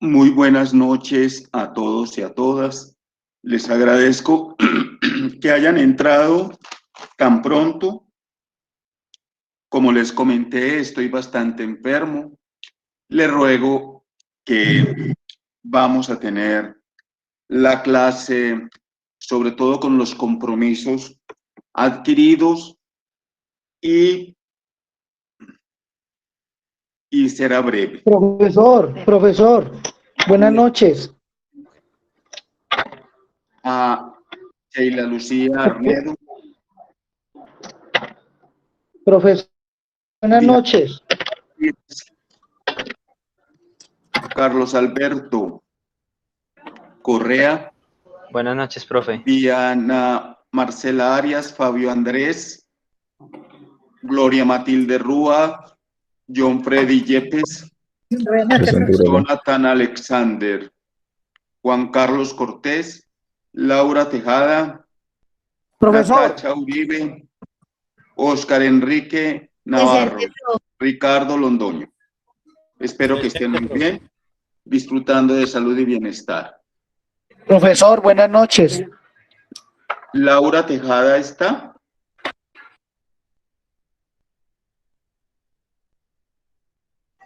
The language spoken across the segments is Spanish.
Muy buenas noches a todos y a todas. Les agradezco que hayan entrado tan pronto. Como les comenté, estoy bastante enfermo. Les ruego que vamos a tener la clase, sobre todo con los compromisos adquiridos y será breve. Profesor, buenas noches. A Sheila Lucía Arnedo. Profesor, buenas noches. Carlos Alberto Correa. Buenas noches, profe. Diana Marcela Arias, Fabio Andrés, Gloria Matilde Rúa, John Freddy Yepes, Jonathan Alexander, Juan Carlos Cortés, Laura Tejada, Natacha Uribe, Oscar Enrique Navarro, Ricardo Londoño. Espero que estén muy bien, disfrutando de salud y bienestar. Profesor, buenas noches. Laura Tejada está.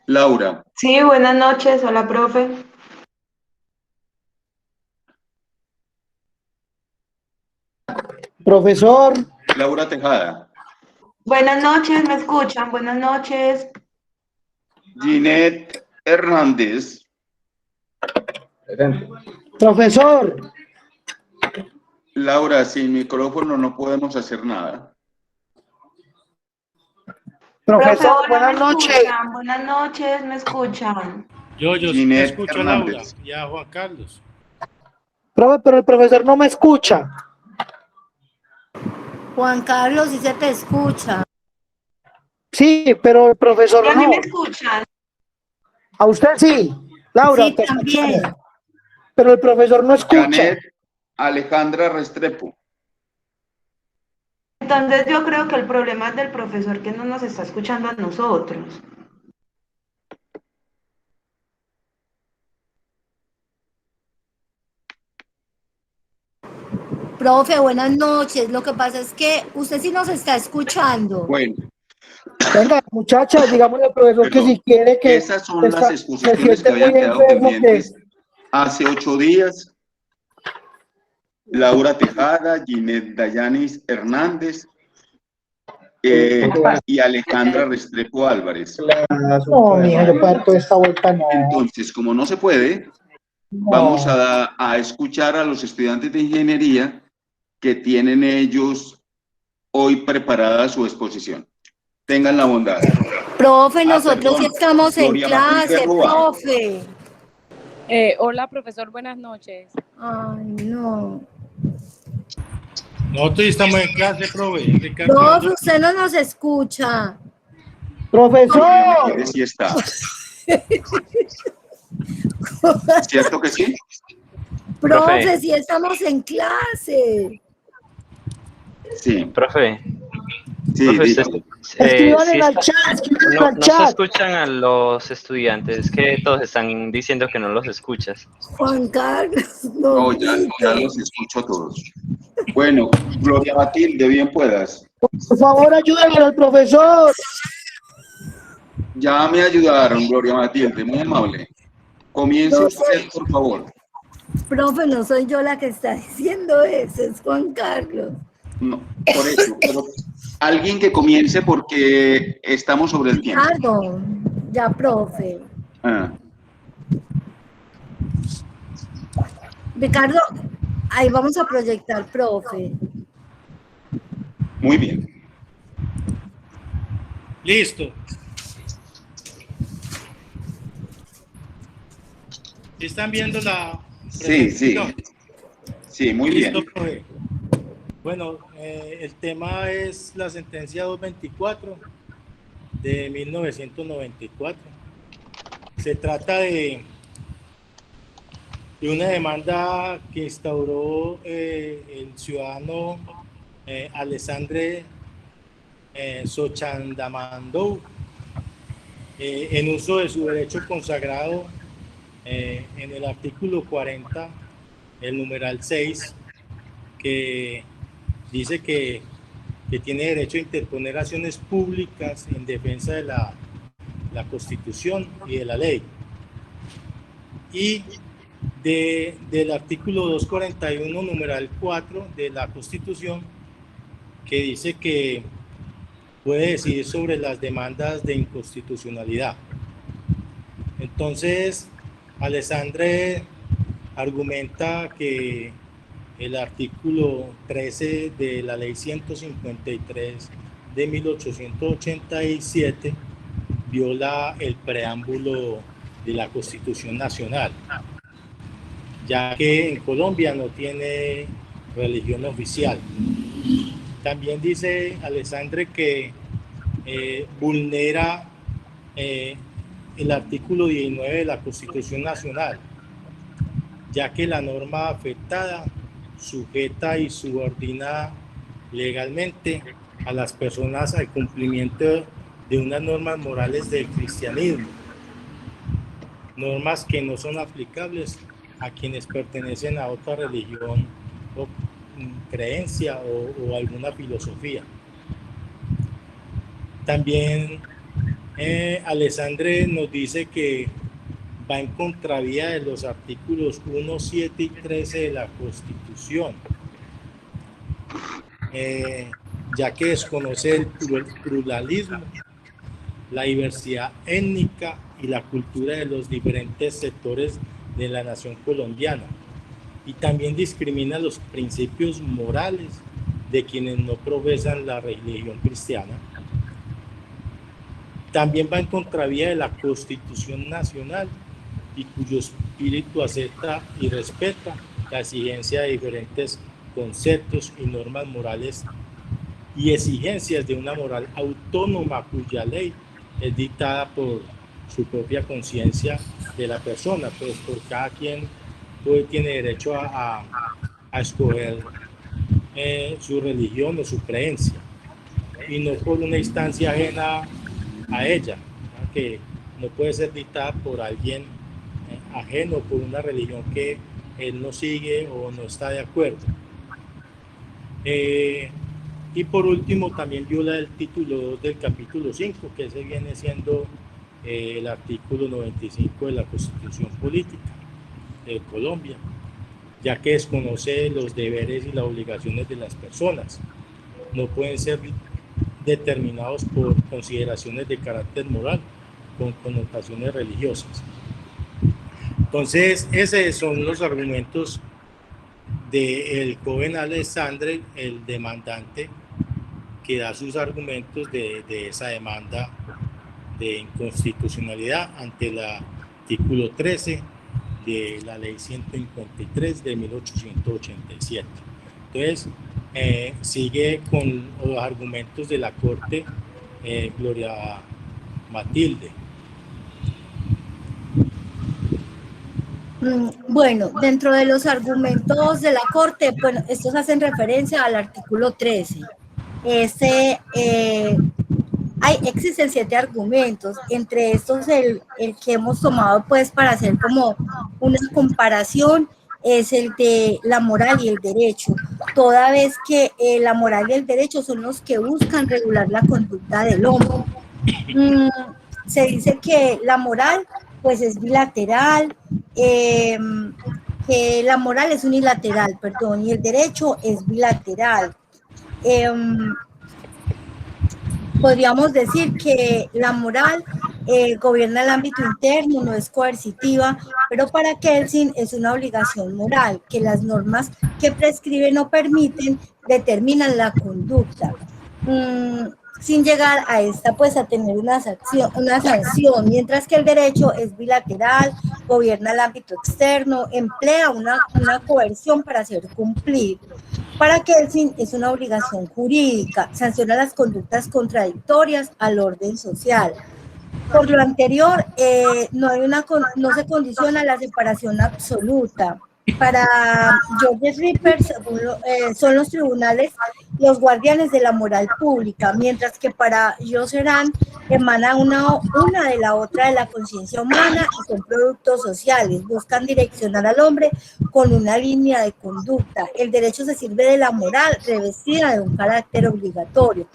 Laura. Sí, buenas noches. Hola, profe. Profesor. Laura Tejada. Buenas noches, ¿me escuchan? Buenas noches. Ginette Hernández. Profesor. Laura, sin micrófono no podemos hacer nada. Profesor, buenas noches. Buenas noches, ¿me escuchan? Yo Ginette escucho Hernández. a Laura y a Juan Carlos. Profe, pero el profesor no me escucha. Juan Carlos, sí se te escucha. Sí, pero el profesor ¿Y a mí no. me escuchan? A usted sí. Laura, Sí, también. pero el profesor no escucha. Janet Alejandra Restrepo. Entonces yo creo que el problema es del profesor que no nos está escuchando a nosotros. Profe, buenas noches. Lo que pasa es que usted sí nos está escuchando. Bueno, Venga, muchachas, digámosle al profesor que si quiere que... esas son las se exposiciones siente que habían muy quedado enfermo, pendientes hace 8 días. Laura Tejada, Ginette Dayanis Hernández y Alejandra Restrepo Álvarez. No, mija, yo parto esta vuelta no. Entonces, como no se puede, vamos a escuchar a los estudiantes de ingeniería que tienen ellos hoy preparada su exposición. Tengan la bondad. Profe, nosotros perdón. sí estamos en Gloria Matilde clase, Rúa. profe. Hola, profesor, buenas noches. Ay, no. Nosotros estamos en clase, profe. Ricardo. Profe, usted no nos escucha. Profesor. Matilde sí está. ¿Cierto que sí? Profe, sí estamos en clase. Sí. Profe. Sí, Profe, dígame. Escriban en sí el chat, escriban en el no se chat. escuchan a los estudiantes, que todos están diciendo que no los escuchas. Juan Carlos, No, ya los escucho a todos. Bueno, Gloria Matilde, bien puedas. Por favor, ayúdenme al profesor. Ya me ayudaron, Gloria Matilde, muy amable. Comience No usted, sé. por favor. Profe, no soy yo la que está diciendo eso, es Juan Carlos. No, por eso, pero alguien que comience porque estamos sobre el tiempo. Ricardo, ya, profe. Ricardo, ahí vamos a proyectar, profe. Muy bien. Listo. ¿Están viendo la presentación? Sí, muy Listo, bien. profe. Bueno, el tema es la sentencia 224 de 1994. Se trata de una demanda que instauró el ciudadano Alessandre Sochandamandou en uso de su derecho consagrado en el artículo 40, el numeral 6, que dice que tiene derecho a interponer acciones públicas en defensa de la Constitución y de la ley. Y del artículo 241, numeral 4 de la Constitución, que dice que puede decidir sobre las demandas de inconstitucionalidad. Entonces, Alessandre argumenta que el artículo 13 de la Ley 153 de 1887 viola el preámbulo de la Constitución Nacional, ya que en Colombia no tiene religión oficial. También dice Alessandre que vulnera el artículo 19 de la Constitución Nacional, ya que la norma afectada sujeta y subordina legalmente a las personas al cumplimiento de unas normas morales del cristianismo, normas que no son aplicables a quienes pertenecen a otra religión o creencia o alguna filosofía. También Alessandre nos dice que va en contravía de los artículos 1, 7 y 13 de la Constitución, ya que desconoce el pluralismo, la diversidad étnica y la cultura de los diferentes sectores de la nación colombiana, y también discrimina los principios morales de quienes no profesan la religión cristiana. También va en contravía de la Constitución Nacional y cuyo espíritu acepta y respeta la exigencia de diferentes conceptos y normas morales y exigencias de una moral autónoma cuya ley es dictada por su propia conciencia de la persona, pues por cada quien tiene derecho a escoger su religión o su creencia, y no por una instancia ajena a ella, ¿no? Que no puede ser dictada por alguien ajeno, por una religión que él no sigue o no está de acuerdo. Y por último también viola el título 2 del capítulo 5, que ese viene siendo el artículo 95 de la Constitución Política de Colombia, ya que desconoce los deberes y las obligaciones de las personas. No pueden ser determinados por consideraciones de carácter moral con connotaciones religiosas. Entonces, esos son los argumentos del joven Alessandre, el demandante, que da sus argumentos de esa demanda de inconstitucionalidad ante el artículo 13 de la Ley 153 de 1887. Entonces, sigue con los argumentos de la Corte Gloria Matilde. Bueno, dentro de los argumentos de la Corte, bueno, estos hacen referencia al artículo 13. Existen 7 argumentos, entre estos el que hemos tomado pues para hacer como una comparación es el de la moral y el derecho, toda vez que la moral y el derecho son los que buscan regular la conducta del hombre. Se dice que la moral pues es bilateral, que la moral es unilateral, perdón, y el derecho es bilateral. Podríamos decir que la moral gobierna el ámbito interno, no es coercitiva, pero para Kelsen es una obligación moral, que las normas que prescriben o permiten determinan la conducta. Sin llegar a esta, pues a tener una sanción, mientras que el derecho es bilateral, gobierna el ámbito externo, emplea una coerción para hacer cumplir. Para Kelsen es una obligación jurídica, sanciona las conductas contradictorias al orden social. Por lo anterior, no se condiciona la separación absoluta. Para George Ripper, son los tribunales los guardianes de la moral pública, mientras que para Josserand emana una de la otra de la conciencia humana y son productos sociales, buscan direccionar al hombre con una línea de conducta. El derecho se sirve de la moral revestida de un carácter obligatorio.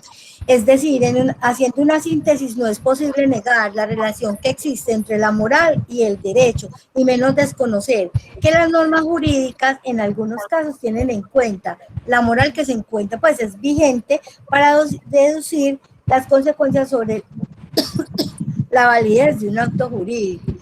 Es decir, haciendo una síntesis, no es posible negar la relación que existe entre la moral y el derecho, y menos desconocer que las normas jurídicas en algunos casos tienen en cuenta la moral que se encuentra, pues es vigente para deducir las consecuencias sobre la validez de un acto jurídico.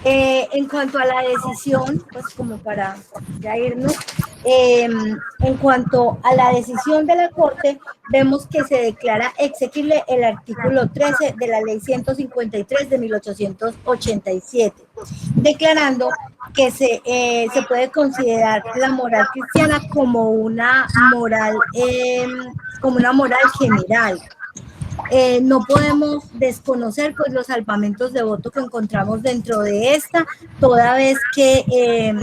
En cuanto a la decisión, pues como para ya irnos, en cuanto a la decisión de la Corte, vemos que se declara exequible el artículo 13 de la Ley 153 de 1887, declarando que se puede considerar la moral cristiana como una moral general. No podemos desconocer pues los salvamentos de voto que encontramos dentro de esta, toda vez que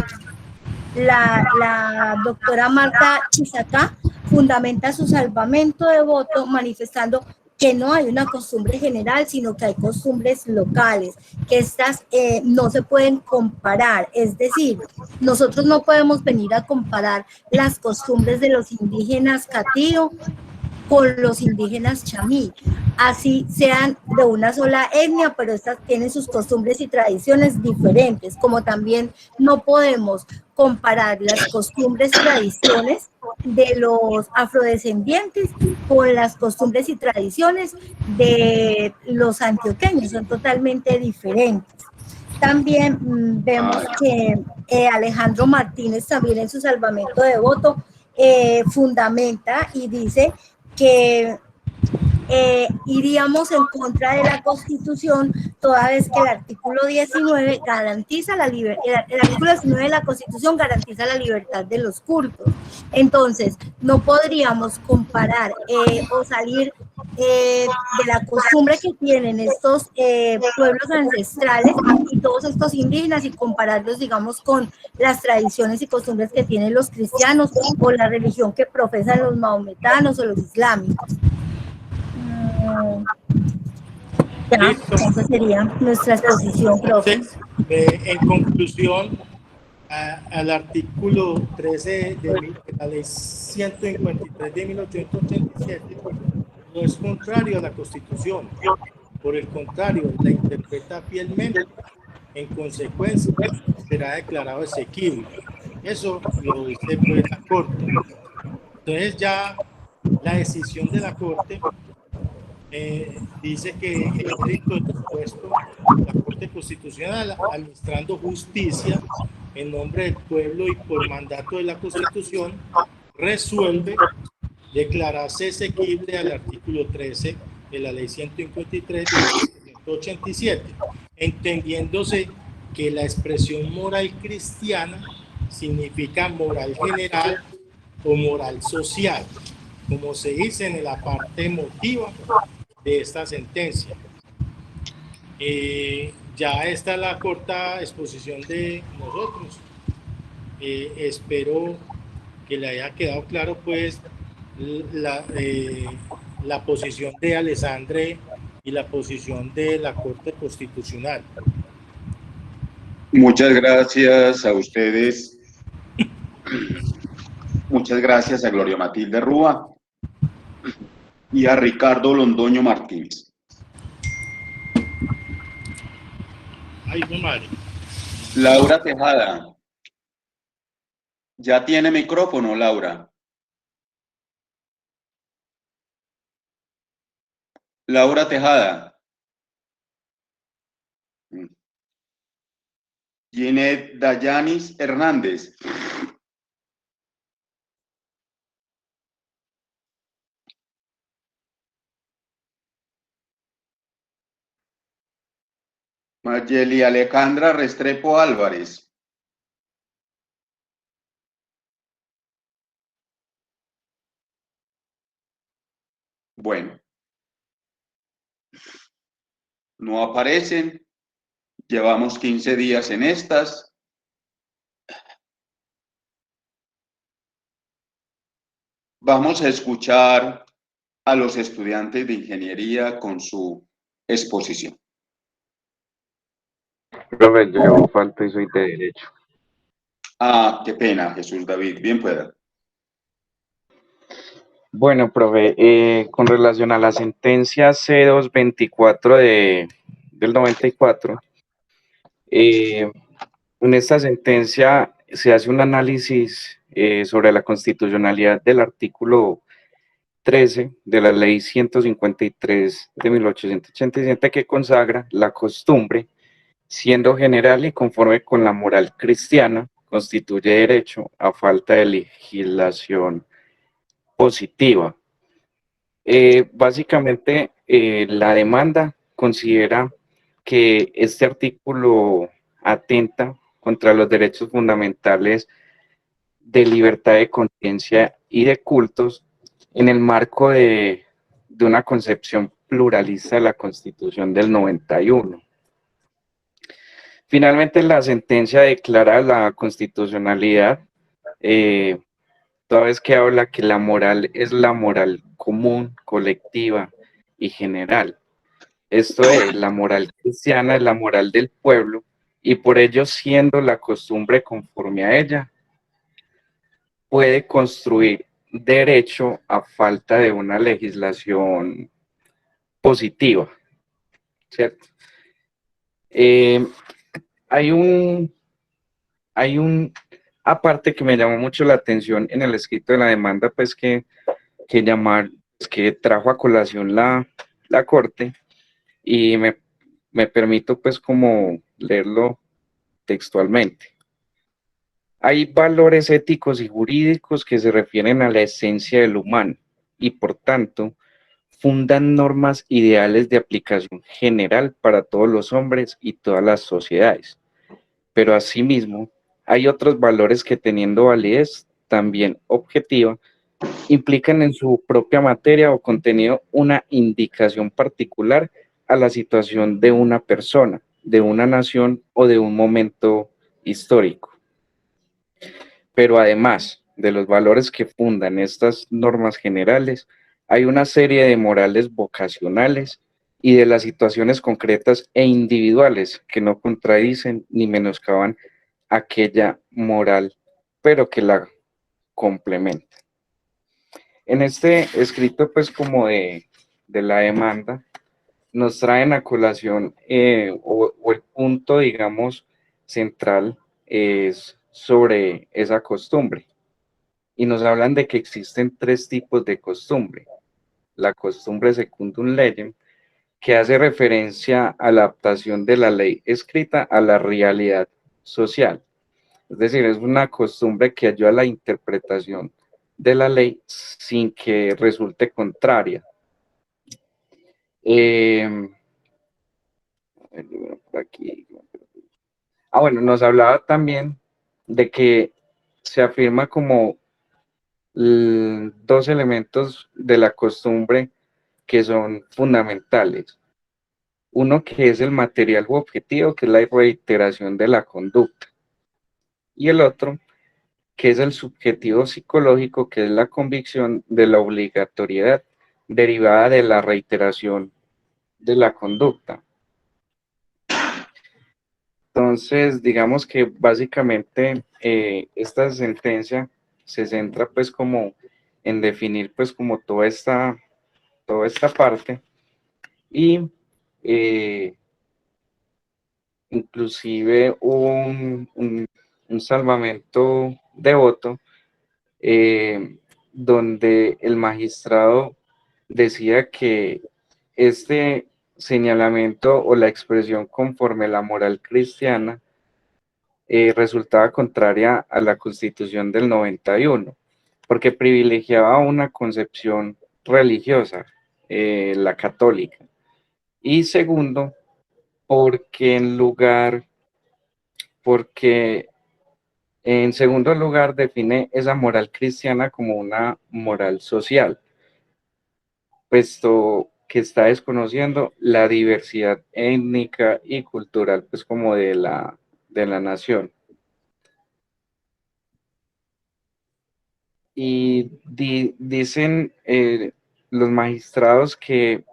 la doctora Marta Chisacá fundamenta su salvamento de voto manifestando que no hay una costumbre general, sino que hay costumbres locales, que estas no se pueden comparar. Es decir, nosotros no podemos venir a comparar las costumbres de los indígenas catío con los indígenas chamí, así sean de una sola etnia, pero estas tienen sus costumbres y tradiciones diferentes, como también no podemos comparar las costumbres, tradiciones de los afrodescendientes con las costumbres y tradiciones de los antioqueños, son totalmente diferentes. También vemos que Alejandro Martínez también en su salvamento de voto fundamenta y dice que iríamos en contra de la Constitución, toda vez que el artículo 19 garantiza la libertad, el artículo 19 de la Constitución garantiza la libertad de los cultos. Entonces, no podríamos comparar o salir de la costumbre que tienen estos pueblos ancestrales y todos estos indígenas y compararlos, digamos, con las tradiciones y costumbres que tienen los cristianos o la religión que profesan los mahometanos o los islámicos. Ya, esa sería nuestra exposición, profe. En conclusión, al artículo 13 de la ley 153 de 1887 no es contrario a la Constitución, por el contrario, la interpreta fielmente. En consecuencia, será declarado exequible. Eso lo dice pues la Corte. Entonces ya la decisión de la Corte dice que el rito dispuesto la Corte Constitucional, administrando justicia en nombre del pueblo y por mandato de la Constitución, resuelve declararse exequible al artículo 13 de la Ley 153 de 1987, entendiéndose que la expresión moral cristiana significa moral general o moral social, como se dice en la parte emotiva de esta sentencia. Ya está la corta exposición de nosotros. Espero que le haya quedado claro pues la posición de Alessandre y la posición de la Corte Constitucional. Muchas gracias a ustedes. Muchas gracias a Gloria Matilde Rúa y a Ricardo Londoño Martínez. Ay, mi madre. Laura Tejada. Ya tiene micrófono, Laura. Laura Tejada. Ginette Dayanis Hernández. Mayeli Alejandra Restrepo Álvarez. Bueno. No aparecen. Llevamos 15 días en estas. Vamos a escuchar a los estudiantes de ingeniería con su exposición. Profe, yo llevo falta y soy de derecho. Ah, qué pena, Jesús David. Bien pueda. Bueno, profe, con relación a la sentencia C224 del 94, en esta sentencia se hace un análisis sobre la constitucionalidad del artículo 13 de la ley 153 de 1887 que consagra la costumbre, siendo general y conforme con la moral cristiana, constituye derecho a falta de legislación positiva. Básicamente, la demanda considera que este artículo atenta contra los derechos fundamentales de libertad de conciencia y de cultos en el marco de una concepción pluralista de la Constitución del 91. Finalmente, la sentencia declara la constitucionalidad, toda vez que habla que la moral es la moral común, colectiva y general. Esto es, la moral cristiana es la moral del pueblo y por ello, siendo la costumbre conforme a ella, puede construir derecho a falta de una legislación positiva, ¿cierto? Hay un aparte que me llamó mucho la atención en el escrito de la demanda, pues que trajo a colación la Corte, y me permito pues como leerlo textualmente. Hay valores éticos y jurídicos que se refieren a la esencia del humano y por tanto fundan normas ideales de aplicación general para todos los hombres y todas las sociedades. Pero asimismo, hay otros valores que teniendo validez también objetiva, implican en su propia materia o contenido una indicación particular a la situación de una persona, de una nación o de un momento histórico. Pero además de los valores que fundan estas normas generales, hay una serie de morales vocacionales y de las situaciones concretas e individuales que no contradicen ni menoscaban aquella moral, pero que la complementan. En este escrito, pues como de la demanda, nos traen a colación o el punto, digamos, central es sobre esa costumbre. Y nos hablan de que existen 3 tipos de costumbre. La costumbre secundum legem, que hace referencia a la adaptación de la ley escrita a la realidad social. Es decir, es una costumbre que ayuda a la interpretación de la ley sin que resulte contraria. Bueno, nos hablaba también de que se afirma como 2 elementos de la costumbre que son fundamentales. Uno que es el material u objetivo, que es la reiteración de la conducta. Y el otro, que es el subjetivo psicológico, que es la convicción de la obligatoriedad derivada de la reiteración de la conducta. Entonces, digamos que básicamente esta sentencia se centra pues como en definir pues como toda esta parte y inclusive un salvamento de voto donde el magistrado decía que este señalamiento o la expresión conforme la moral cristiana resultaba contraria a la Constitución del 91, porque privilegiaba una concepción religiosa, la católica. Y segundo, porque en segundo lugar define esa moral cristiana como una moral social, puesto que está desconociendo la diversidad étnica y cultural, pues como de la nación. Y dicen los magistrados que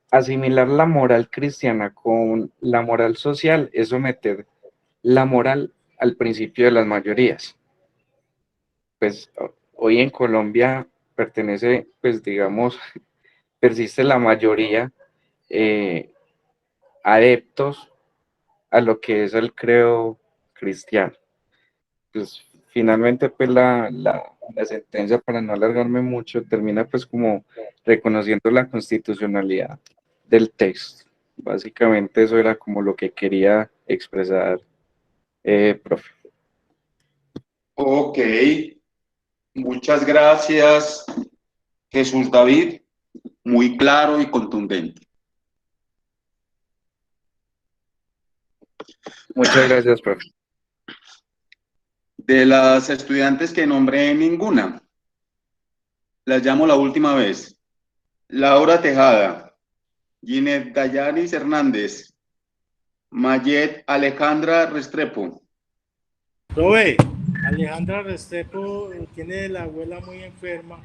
asimilar la moral cristiana con la moral social es someter la moral al principio de las mayorías. Pues hoy en Colombia pertenece, pues digamos, persiste la mayoría adeptos a lo que es el credo cristiano. Pues finalmente pues la sentencia, para no alargarme mucho, termina pues como reconociendo la constitucionalidad del texto. Básicamente eso era como lo que quería expresar, profe. Ok, muchas gracias, Jesús David, muy claro y contundente. Muchas gracias, profe. De las estudiantes que nombré, ninguna. Las llamo la última vez. Laura Tejada, Ginette Dayanis Hernández, Mayet Alejandra Restrepo. Profe, Alejandra Restrepo tiene la abuela muy enferma,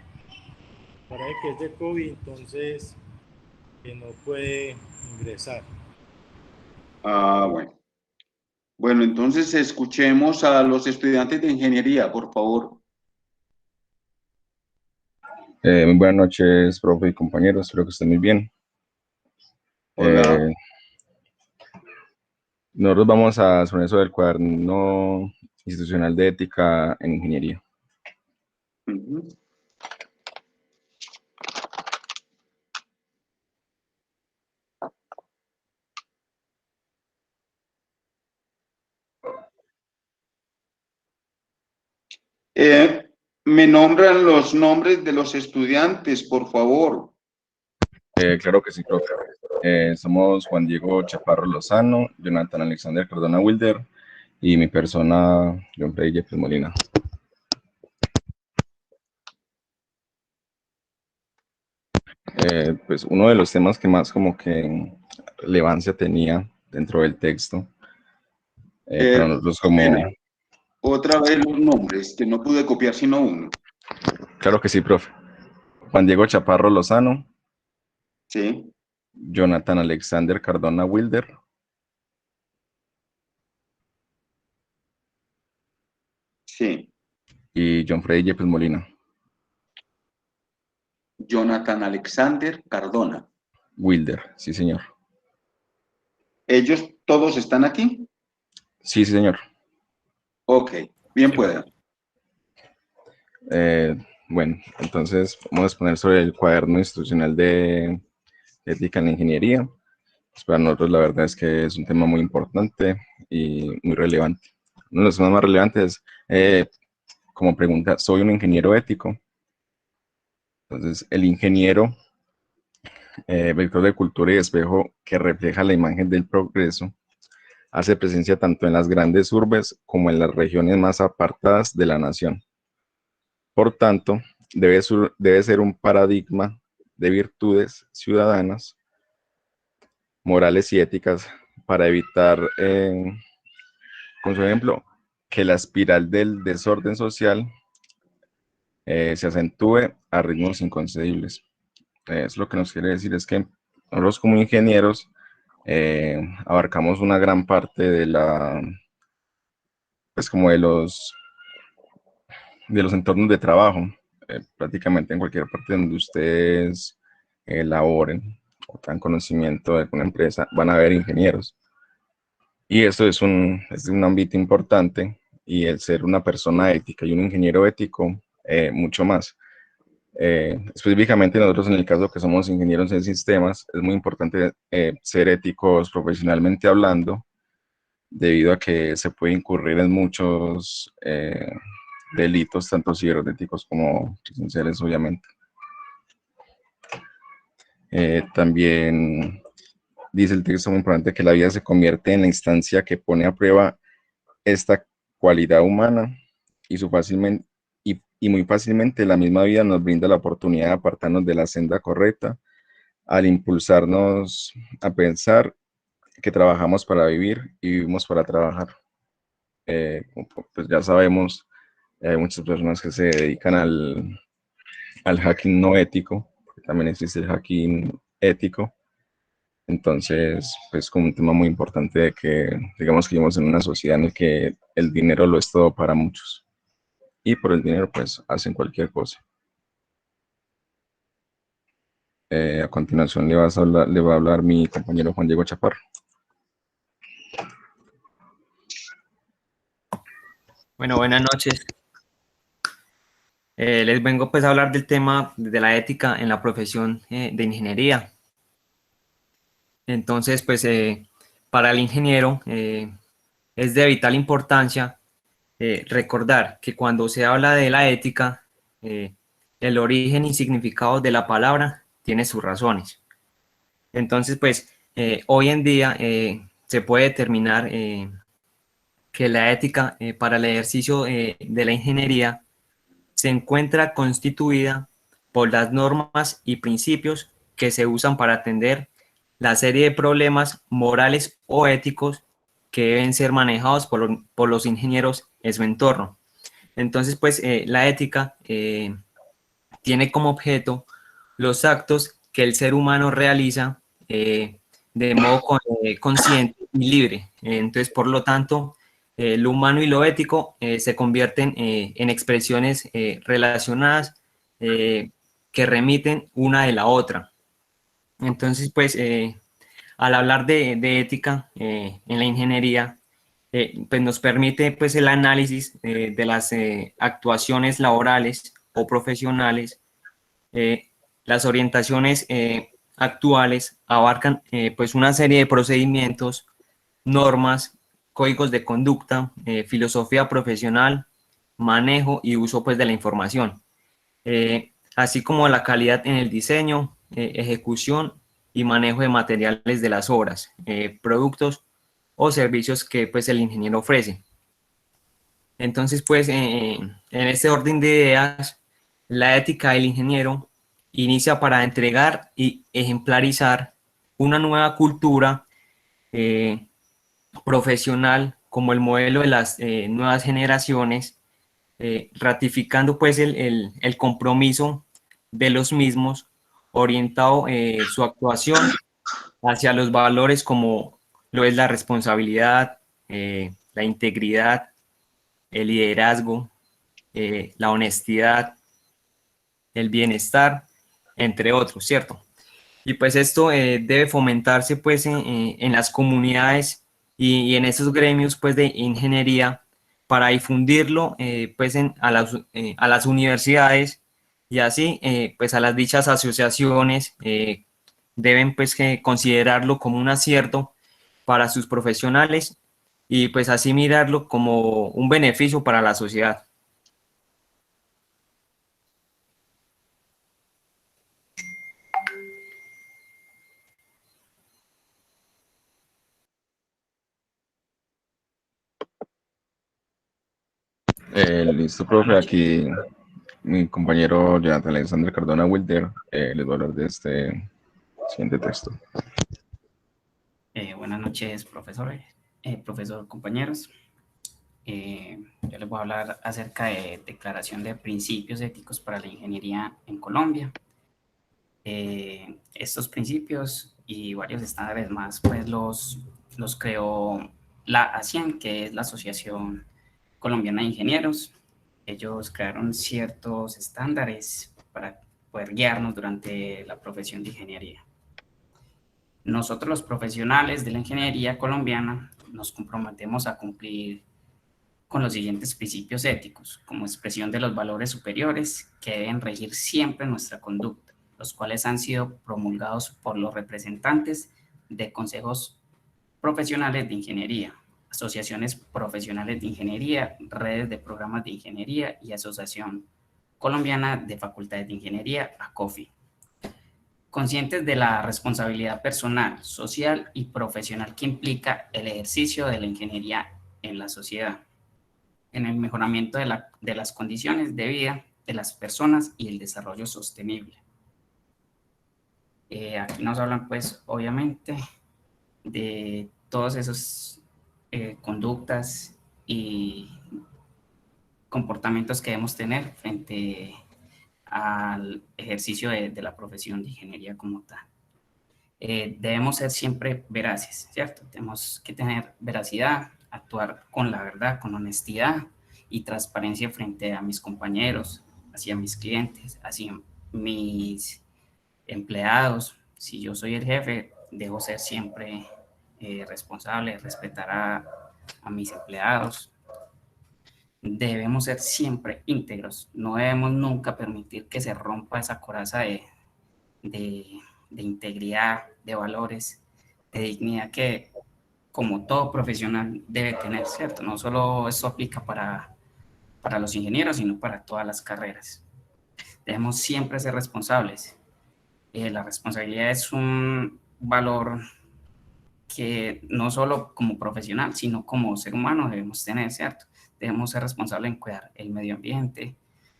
parece que es de COVID, entonces que no puede ingresar. Ah, bueno. Bueno, entonces escuchemos a los estudiantes de ingeniería, por favor. Muy buenas noches, profe y compañeros, espero que estén muy bien. Hola. Nosotros vamos a sobre eso del cuaderno institucional de ética en ingeniería. Uh-huh. Me nombran los nombres de los estudiantes, por favor. Claro que sí, profe. Somos Juan Diego Chaparro Lozano, Jonathan Alexander Cardona Wilder y mi persona, John Freddy Yepes Molina. Pues uno de los temas que más como que relevancia tenía dentro del texto, para nosotros como... Otra vez los nombres, que no pude copiar sino uno. Claro que sí, profe. Juan Diego Chaparro Lozano. Sí. Jonathan Alexander Cardona Wilder. Sí. Y John Freddy Yepes Molina. Jonathan Alexander Cardona. Wilder, sí, señor. ¿Ellos todos están aquí? Sí, sí, señor. Ok, bien pueda. Bueno, entonces vamos a exponer sobre el cuaderno institucional de ética en la ingeniería. Pues para nosotros la verdad es que es un tema muy importante y muy relevante. Uno de los temas más relevantes es, como pregunta, ¿soy un ingeniero ético? Entonces, el ingeniero, vector de cultura y espejo que refleja la imagen del progreso, hace presencia tanto en las grandes urbes como en las regiones más apartadas de la nación. Por tanto, debe ser un paradigma de virtudes ciudadanas, morales y éticas para evitar, con su ejemplo, que la espiral del desorden social se acentúe a ritmos inconcebibles. Es lo que nos quiere decir es que nosotros como ingenieros abarcamos una gran parte de la, pues como de los entornos de trabajo, prácticamente en cualquier parte donde ustedes laboren o tengan conocimiento de alguna empresa, van a haber ingenieros. Y eso es un ámbito importante, y el ser una persona ética y un ingeniero ético, mucho más. Específicamente nosotros, en el caso que somos ingenieros en sistemas, es muy importante ser éticos profesionalmente hablando, debido a que se puede incurrir en muchos delitos, tanto cibernéticos como presenciales, obviamente. También dice el texto muy importante que la vida se convierte en la instancia que pone a prueba esta cualidad humana, y muy fácilmente la misma vida nos brinda la oportunidad de apartarnos de la senda correcta, al impulsarnos a pensar que trabajamos para vivir y vivimos para trabajar. Pues ya sabemos, hay muchas personas que se dedican al hacking no ético, porque también existe el hacking ético. Entonces, pues como un tema muy importante de que, digamos que vivimos en una sociedad en la que el dinero lo es todo para muchos. Y por el dinero, pues, hacen cualquier cosa. A continuación le va a hablar mi compañero Juan Diego Chaparro. Bueno, buenas noches. Les vengo pues a hablar del tema de la ética en la profesión de ingeniería. Entonces, pues para el ingeniero es de vital importancia recordar que cuando se habla de la ética, el origen y significado de la palabra tiene sus razones. Entonces, pues hoy en día se puede determinar que la ética para el ejercicio de la ingeniería se encuentra constituida por las normas y principios que se usan para atender la serie de problemas morales o éticos que deben ser manejados por los ingenieros en su entorno. Entonces, pues la ética tiene como objeto los actos que el ser humano realiza de modo consciente y libre. Entonces, por lo tanto, lo humano y lo ético se convierten en expresiones relacionadas que remiten una de la otra. Entonces, pues, al hablar de ética en la ingeniería, pues nos permite pues, el análisis de las actuaciones laborales o profesionales. Las orientaciones actuales abarcan pues una serie de procedimientos, normas, códigos de conducta, filosofía profesional, manejo y uso pues de la información, así como la calidad en el diseño, ejecución y manejo de materiales de las obras, productos o servicios que pues el ingeniero ofrece. Entonces pues en este orden de ideas, la ética del ingeniero inicia para entregar y ejemplarizar una nueva cultura profesional como el modelo de las nuevas generaciones, ratificando pues el compromiso de los mismos, orientado su actuación hacia los valores como lo es la responsabilidad, la integridad, el liderazgo, la honestidad, el bienestar, entre otros, ¿cierto? Y pues esto debe fomentarse pues en las comunidades y en esos gremios pues de ingeniería para difundirlo pues a las universidades y así pues a las dichas asociaciones deben pues considerarlo como un acierto para sus profesionales y pues así mirarlo como un beneficio para la sociedad. Listo, profe. Aquí mi compañero Jonathan Alexander Cardona Wilder les va a hablar de este siguiente texto. Buenas noches, profesor, compañeros. Yo les voy a hablar acerca de Declaración de Principios Éticos para la Ingeniería en Colombia. Estos principios y varios estándares más, pues los creó la ASIAN, que es la Asociación Colombiana de Ingenieros. Ellos crearon ciertos estándares para poder guiarnos durante la profesión de ingeniería. Nosotros los profesionales de la ingeniería colombiana nos comprometemos a cumplir con los siguientes principios éticos como expresión de los valores superiores que deben regir siempre nuestra conducta, los cuales han sido promulgados por los representantes de consejos profesionales de ingeniería, asociaciones profesionales de ingeniería, redes de programas de ingeniería y Asociación Colombiana de Facultades de Ingeniería, ACOFI. Conscientes de la responsabilidad personal, social y profesional que implica el ejercicio de la ingeniería en la sociedad, en el mejoramiento de las condiciones de vida de las personas y el desarrollo sostenible. Aquí nos hablan, pues, obviamente, de todos esos conductas y comportamientos que debemos tener frente al ejercicio de la profesión de ingeniería como tal. Debemos ser siempre veraces, ¿cierto? Tenemos que tener veracidad, actuar con la verdad, con honestidad y transparencia frente a mis compañeros, hacia mis clientes, hacia mis empleados. Si yo soy el jefe, debo ser siempre responsable, respetar a mis empleados. Debemos ser siempre íntegros, no debemos nunca permitir que se rompa esa coraza de integridad, de valores, de dignidad que como todo profesional debe tener, ¿cierto? No solo eso aplica para los ingenieros, sino para todas las carreras. Debemos siempre ser responsables. La responsabilidad es un valor que no solo como profesional, sino como ser humano debemos tener, ¿cierto? Debemos ser responsables en cuidar el medio ambiente,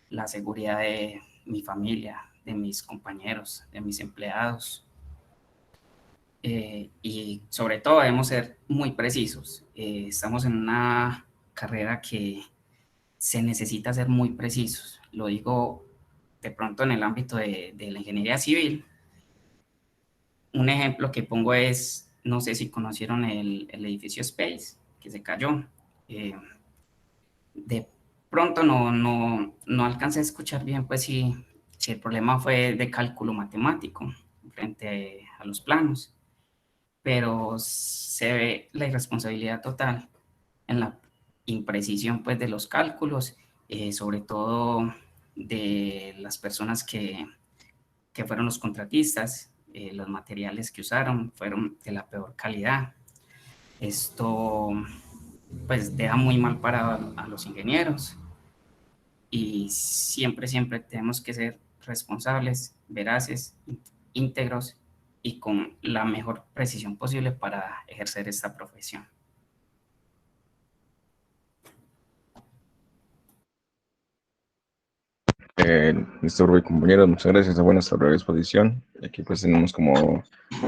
la seguridad de mi familia, de mis compañeros, de mis empleados. Y sobre todo debemos ser muy precisos. Estamos en una carrera que se necesita ser muy precisos. Lo digo de pronto en el ámbito de la ingeniería civil. Un ejemplo que pongo es, no sé si conocieron el edificio Space, que se cayó. De pronto no alcancé a escuchar bien, pues si el problema fue de cálculo matemático frente a los planos, pero se ve la irresponsabilidad total en la imprecisión, pues, de los cálculos, sobre todo de las personas que fueron los contratistas. Los materiales que usaron fueron de la peor calidad. Esto, pues, deja muy mal parado a los ingenieros y siempre tenemos que ser responsables, veraces, íntegros y con la mejor precisión posible para ejercer esta profesión. Listo, Rubén, compañeros, muchas gracias a nuestra breve exposición. Aquí pues tenemos como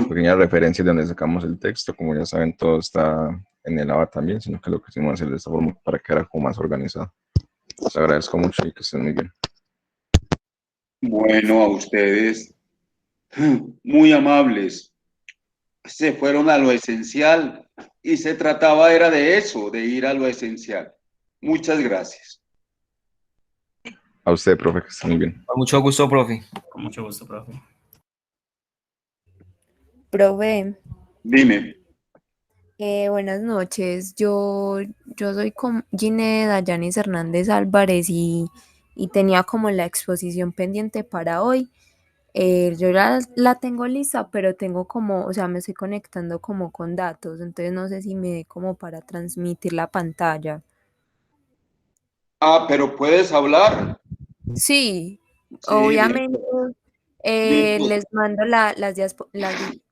pequeñas referencias de donde sacamos el texto. Como ya saben, todo está en el ABA también, sino que lo que hicimos hacer de esta forma para que era como más organizado. Les agradezco mucho y que estén muy bien. Bueno, a ustedes, muy amables, se fueron a lo esencial y se trataba era de eso, de ir a lo esencial. Muchas gracias. A usted, profe, que esté muy bien. Con mucho gusto, profe. Con mucho gusto, profe. Profe, Dime. buenas noches. Yo soy Gine Dayanis Hernández Álvarez y tenía como la exposición pendiente para hoy. Yo la tengo lista, pero tengo como, o sea, me estoy conectando como con datos, entonces no sé si me dé como para transmitir la pantalla. Ah, pero puedes hablar. Sí, Sí, obviamente bien, les mando las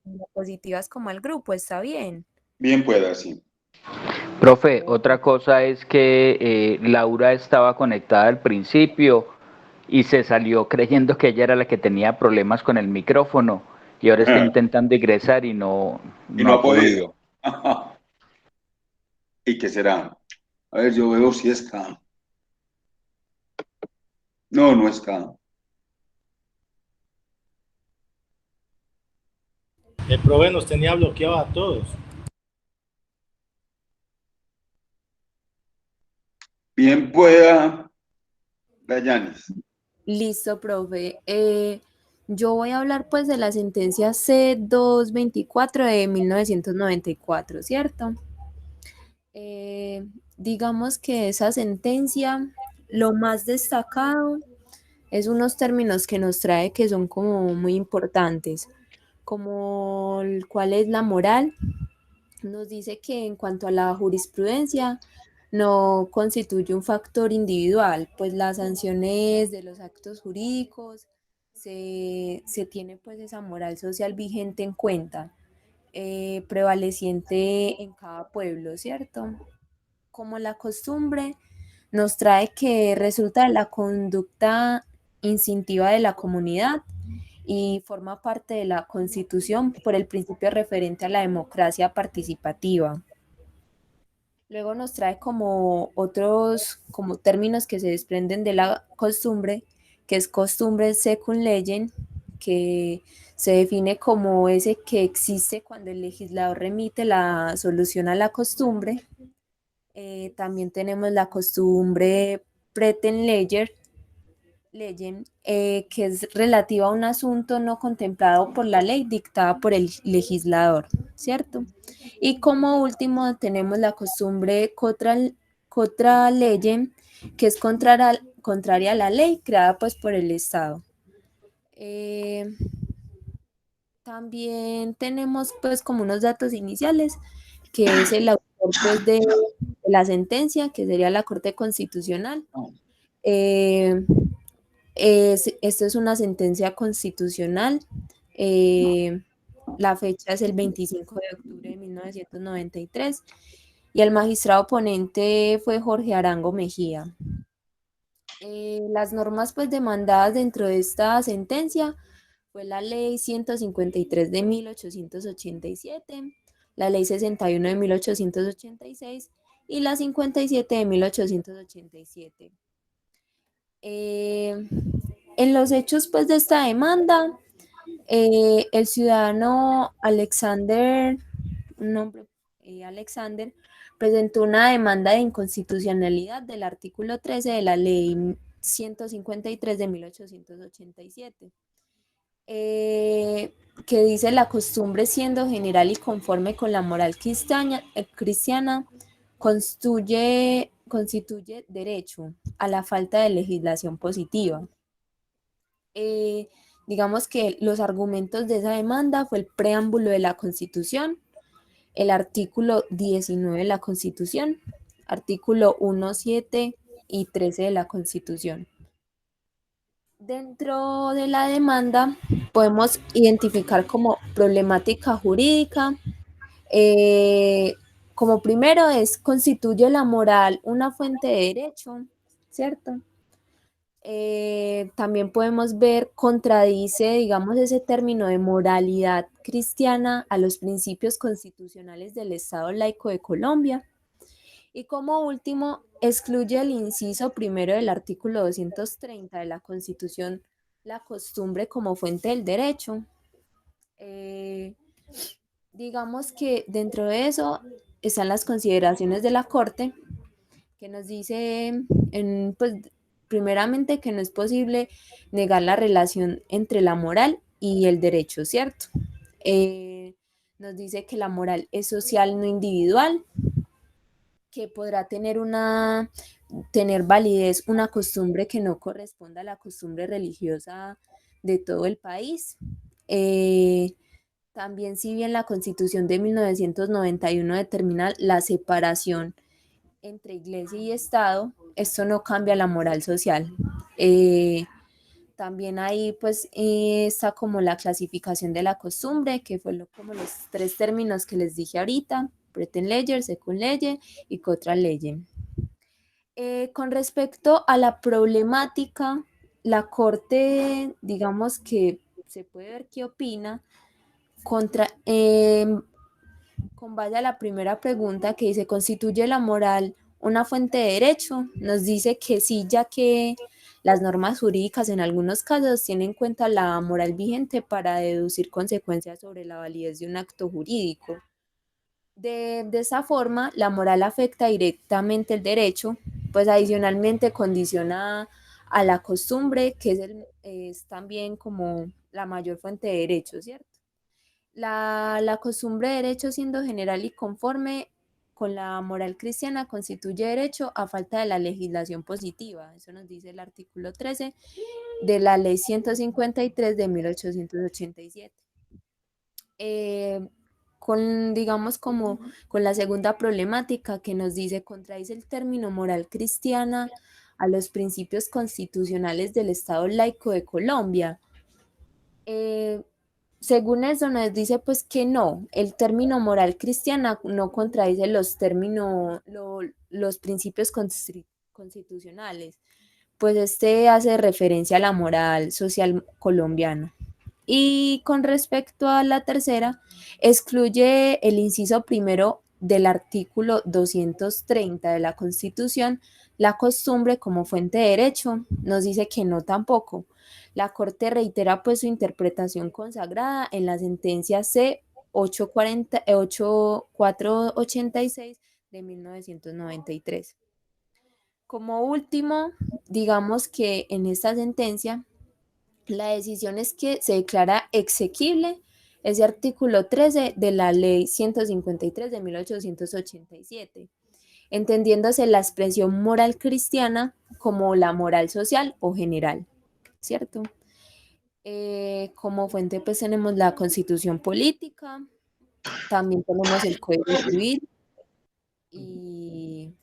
diapositivas como al grupo, ¿está bien? bien pueda, sí. Profe, otra cosa es que Laura estaba conectada al principio y se salió creyendo que ella era la que tenía problemas con el micrófono y ahora está intentando ingresar y Y no no ha ha podido. podido. ¿Y qué será? A ver, yo veo si está. No, no está. El profe nos tenía bloqueado a todos. Bien pueda, Dayanis. Listo, profe. Yo voy a hablar pues de la sentencia C-224 de 1994, ¿cierto? Digamos que esa sentencia, lo más destacado es unos términos que nos trae que son como muy importantes, como cuál es la moral. Nos dice que en cuanto a la jurisprudencia no constituye un factor individual, pues las sanciones de los actos jurídicos se tiene pues esa moral social vigente en cuenta, prevaleciente en cada pueblo, ¿cierto? Como la costumbre nos trae que resulta de la conducta instintiva de la comunidad y forma parte de la Constitución por el principio referente a la democracia participativa. Luego nos trae como otros como términos que se desprenden de la costumbre, que es costumbre secund legem, que se define como ese que existe cuando el legislador remite la solución a la costumbre. También tenemos la costumbre pretem legem, que es relativa a un asunto no contemplado por la ley dictada por el legislador, ¿cierto? Y como último tenemos la costumbre contra legem, que es contraria a la ley creada pues por el Estado. También tenemos pues como unos datos iniciales, que es el autor pues, de la sentencia, que sería la Corte Constitucional. Esto es una sentencia constitucional. La fecha es el 25 de octubre de 1993 y el magistrado ponente fue Jorge Arango Mejía. Las normas pues demandadas dentro de esta sentencia fue la ley 153 de 1887, la ley 61 de 1886 y la 57 de 1887. En los hechos pues de esta demanda, el ciudadano Alexander, Alexander, presentó una demanda de inconstitucionalidad del artículo 13 de la ley 153 de 1887, que dice: la costumbre, siendo general y conforme con la moral cristiana, constituye derecho a la falta de legislación positiva. Digamos que los argumentos de esa demanda fue el preámbulo de la Constitución, el artículo 19 de la Constitución, artículo 1, 7 y 13 de la Constitución. Dentro de la demanda podemos identificar como problemática jurídica, como primero constituye la moral una fuente de derecho, ¿cierto? También podemos ver, contradice, digamos, ese término de moralidad cristiana a los principios constitucionales del Estado laico de Colombia. Y como último, excluye el inciso primero del artículo 230 de la Constitución, la costumbre como fuente del derecho. Digamos que dentro de eso están las consideraciones de la Corte, que nos dice, pues, primeramente, que no es posible negar la relación entre la moral y el derecho, ¿cierto? Nos dice que la moral es social, no individual, que podrá tener validez una costumbre que no corresponda a la costumbre religiosa de todo el país. También, si bien la Constitución de 1991 determina la separación entre iglesia y Estado, esto no cambia la moral social. También ahí pues está como la clasificación de la costumbre, que fue como los tres términos que les dije ahorita: pretem legem, secund legem y contra legem. Con respecto a la problemática, la Corte, digamos que se puede ver qué opina con base a la primera pregunta, que dice: ¿constituye la moral una fuente de derecho? Nos dice que sí, ya que las normas jurídicas en algunos casos tienen en cuenta la moral vigente para deducir consecuencias sobre la validez de un acto jurídico. De esa forma, la moral afecta directamente el derecho, pues adicionalmente condiciona a la costumbre, que es también como la mayor fuente de derecho, ¿cierto? La costumbre de derecho, siendo general y conforme con la moral cristiana, constituye derecho a falta de la legislación positiva. Eso nos dice el artículo 13 de la ley 153 de 1887. Digamos como con la segunda problemática, que nos dice: contradice el término moral cristiana a los principios constitucionales del Estado laico de Colombia. Según eso nos dice pues que no, el término moral cristiana no contradice los principios constitucionales, pues este hace referencia a la moral social colombiana. Y con respecto a la tercera, excluye el inciso primero del artículo 230 de la Constitución, la costumbre como fuente de derecho. Nos dice que no tampoco. La Corte reitera pues su interpretación consagrada en la sentencia C-8486 de 1993. Como último, digamos que en esta sentencia, la decisión es que se declara exequible ese artículo 13 de la Ley 153 de 1887, entendiéndose la expresión moral cristiana como la moral social o general, ¿cierto? Como fuente pues tenemos la Constitución Política, también tenemos el Código Civil y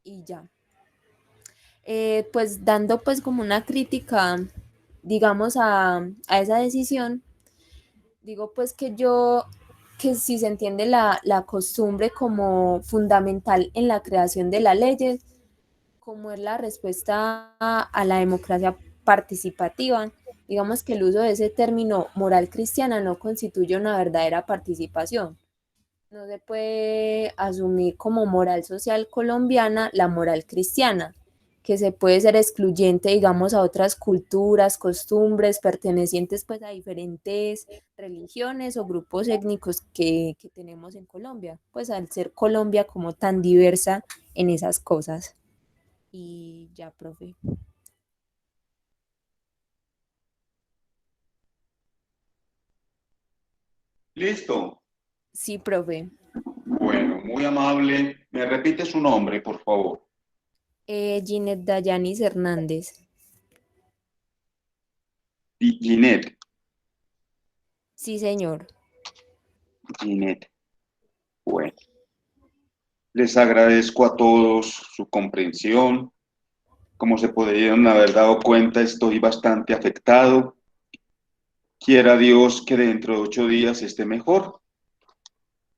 ya. Pues dando pues como una crítica, digamos, a esa decisión, digo pues que si se entiende la costumbre como fundamental en la creación de las leyes, como es la respuesta a la democracia participativa, digamos que el uso de ese término moral cristiana no constituye una verdadera participación. No se puede asumir como moral social colombiana la moral cristiana, que se puede ser excluyente, digamos, a otras culturas, costumbres, pertenecientes pues a diferentes religiones o grupos étnicos que tenemos en Colombia, pues al ser Colombia como tan diversa en esas cosas. Y ya, profe. ¿Listo? Sí, profe. Bueno, muy amable. ¿Me repite su nombre, por favor? Ginette Dayanis Hernández. Ginette. Sí, señor. Ginette. Bueno. Les agradezco a todos su comprensión. Como se pudieron haber dado cuenta, estoy bastante afectado. Quiera Dios que dentro de 8 días esté mejor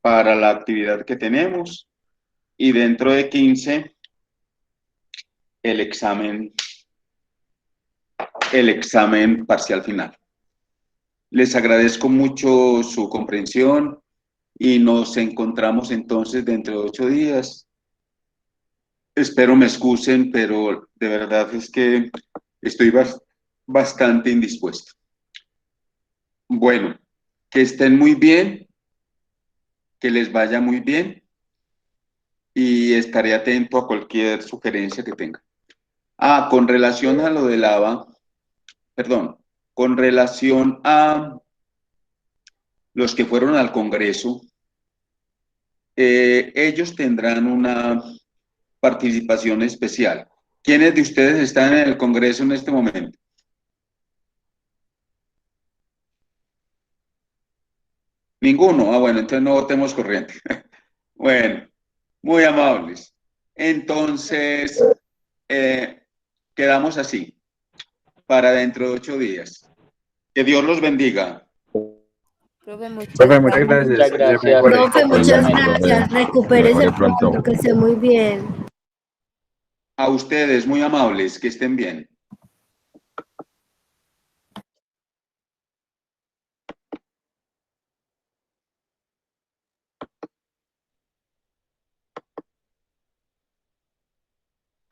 para la actividad que tenemos y dentro de 15 el examen parcial final. Les agradezco mucho su comprensión y nos encontramos entonces dentro de 8 días. Espero me excusen, pero de verdad es que estoy bastante indispuesto. Bueno, que estén muy bien, que les vaya muy bien y estaré atento a cualquier sugerencia que tengan. Con relación a lo del ABA, perdón, con relación a los que fueron al Congreso, ellos tendrán una participación especial. ¿Quiénes de ustedes están en el Congreso en este momento? Ninguno. Bueno, entonces no votemos corriente. Bueno, muy amables. Entonces, quedamos así para dentro de 8 días. Que Dios los bendiga. Profe, muchas gracias. Muchas gracias. Profe, muchas gracias. Recupérese pronto. pronto, que esté muy bien. A ustedes, muy amables, que estén bien.